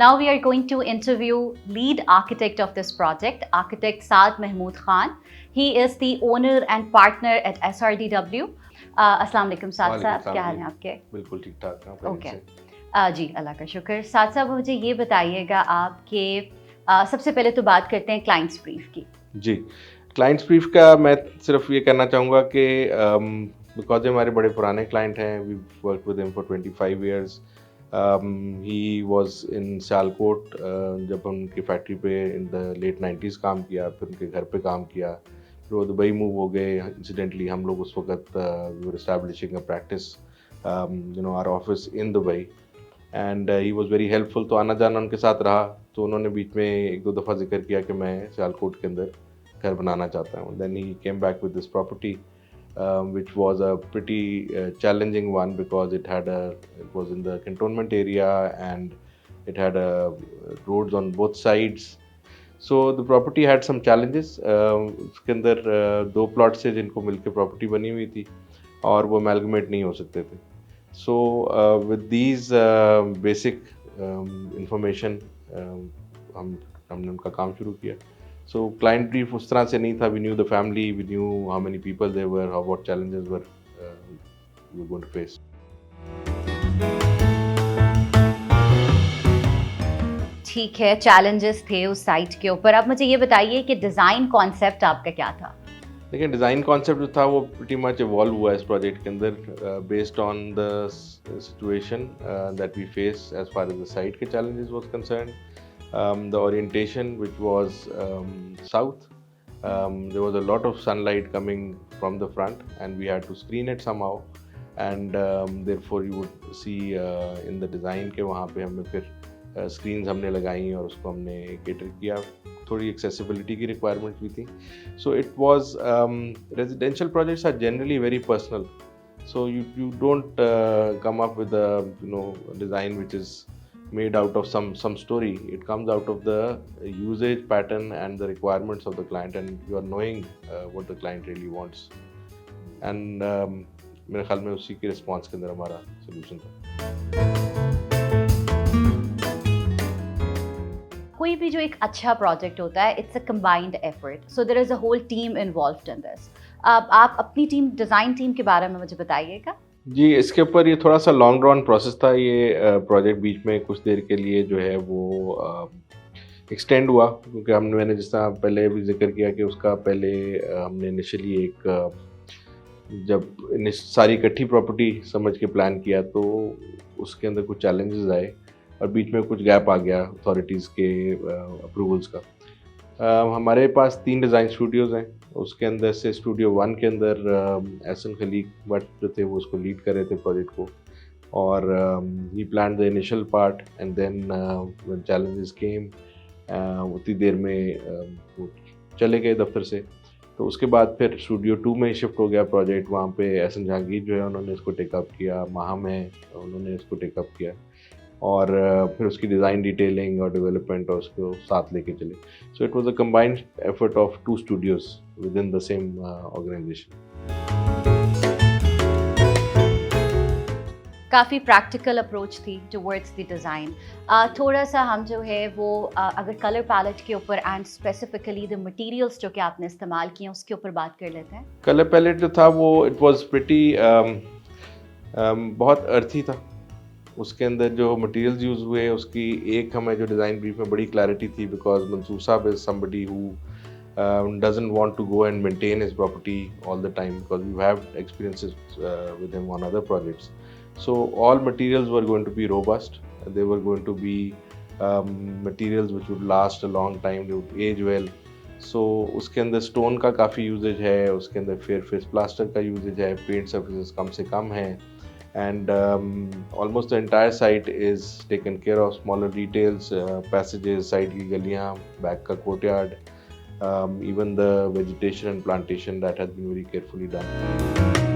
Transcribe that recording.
Now we are going to interview lead architect of this project, architect Saad Mahmood Khan. He is the owner and partner at SRDW. अस्सलाम वालेकुम साद साहब, क्या हाल है आपके? बिल्कुल ठीक ठाक। ओके जी, अल्लाह का शुक्र। साद साहब, मुझे ये बताइएगा आप कि सबसे पहले तो बात करते हैं क्लाइंट्स ब्रीफ की। जी, क्लाइंट्स ब्रीफ का मैं सिर्फ ये कहना चाहूँगा कि बिकॉज हमारे बड़े पुराने क्लाइंट हैं, we work with him for 25 years. He was in Sialkot जब हम उनकी फैक्ट्री पे इन द लेट 90s काम किया, फिर उनके घर पे काम किया, फिर वो दुबई मूव हो गए। इंसिडेंटली हम लोग उस वक्त we were establishing a practice, our office in Dubai, and he was very helpful. तो आना जाना उनके साथ रहा। तो उन्होंने बीच में एक दो दफ़ा जिक्र किया कि मैं सियालकोट के अंदर घर बनाना चाहता हूँ। Then he came back with this property which was a pretty challenging one because it was in the cantonment area and it had roads on both sides. So the property had some challenges. उसके अंदर दो plots थे जिनको मिलके property बनी हुई थी और वो अमेलगमेट नहीं हो सकते थे। So with these basic information हमने उनका काम शुरू किया। So client brief उस तरह से नहीं था। We knew the family, we knew how many people there were, what challenges were we were going to face. ठीक है, चैलेंजेस थे उस साइट के ऊपर। अब मुझे ये बताइए कि डिज़ाइन कॉन्सेप्ट आपका क्या था? देखिए, डिज़ाइन कॉन्सेप्ट जो था वो प्रीटी मच इवॉल्व हुआ इस प्रोजेक्ट के अंदर based on the situation that we face as far as the site के challenges was concerned. The orientation, which was south, there was a lot of sunlight coming from the front and we had to screen it somehow, and therefore you would see in the design के वहाँ पे हमने फिर screens हमने लगाई और उसको हमने cater किया। थोड़ी accessibility की requirements भी थी। So it was residential projects are generally very personal, so you don't come up with a design which is made out of some story. It comes out of the usage pattern and the requirements of the client, and you are knowing what the client really wants. And मेरे ख्याल में उसी के response के अंदर हमारा solution था। कोई भी जो एक अच्छा प्रोजेक्ट होता है, it's a combined effort, so there is a whole team involved in this. अब आप अपनी टीम, डिज़ाइन टीम के बारे में मुझे बताइएगा। जी, इसके ऊपर ये थोड़ा सा लॉन्ग रन प्रोसेस था। ये प्रोजेक्ट बीच में कुछ देर के लिए जो है वो एक्सटेंड हुआ, क्योंकि मैंने जिस तरह पहले भी जिक्र किया कि उसका पहले हमने इनिशियली एक जब सारी इकट्ठी प्रॉपर्टी समझ के प्लान किया तो उसके अंदर कुछ चैलेंजेस आए और बीच में कुछ गैप आ गया अथॉरिटीज़ के अप्रूवल्स का। हमारे पास 3 डिज़ाइन स्टूडियोज़ हैं। उसके अंदर से स्टूडियो 1 के अंदर एहसन खलीक भट्ट जो थे वो उसको लीड कर रहे थे प्रोजेक्ट को, और ही plan the initial part and then when challenges came उतनी देर में वो चले गए दफ्तर से। तो उसके बाद फिर स्टूडियो 2 में शिफ्ट हो गया प्रोजेक्ट। वहाँ पे एहसन जहांगीर जो है उन्होंने इसको टेकअप किया, माहम है उन्होंने इसको टेकअप किया, और फिर उसकी डिज़ाइन डिटेलिंग और डेवलपमेंट और उसको साथ लेके चले। So it was a combined effort of 2 studios within the same organization. काफ़ी प्रैक्टिकल अप्रोच थी टुवर्ड्स द डिज़ाइन। थोड़ा सा हम जो है वो अगर कलर पैलेट के ऊपर एंड स्पेसिफिकली द मटेरियल्स जो कि आपने इस्तेमाल किए हैं उसके ऊपर बात कर लेते हैं। कलर पैलेट जो था वो इट वाज प्रिटी बहुत अर्थी था। उसके अंदर जो मटेरियल्स यूज़ हुए उसकी एक हमें जो डिज़ाइन ब्रीफ में बड़ी क्लैरिटी थी, बिकॉज मंसूर साहब is somebody who doesn't want to go and maintain his property all the time, because we have experiences with him on other projects. So all materials were going to be robust. They were going to be materials which would last a long time, they would age well. So उसके अंदर stone का काफ़ी usage है, उसके अंदर fair face plaster का usage है, paint surfaces कम से कम हैं, and almost the entire site is taken care of. Smaller details, passages, side की गलियाँ, back का courtyard, even the vegetation and plantation, that has been very carefully done.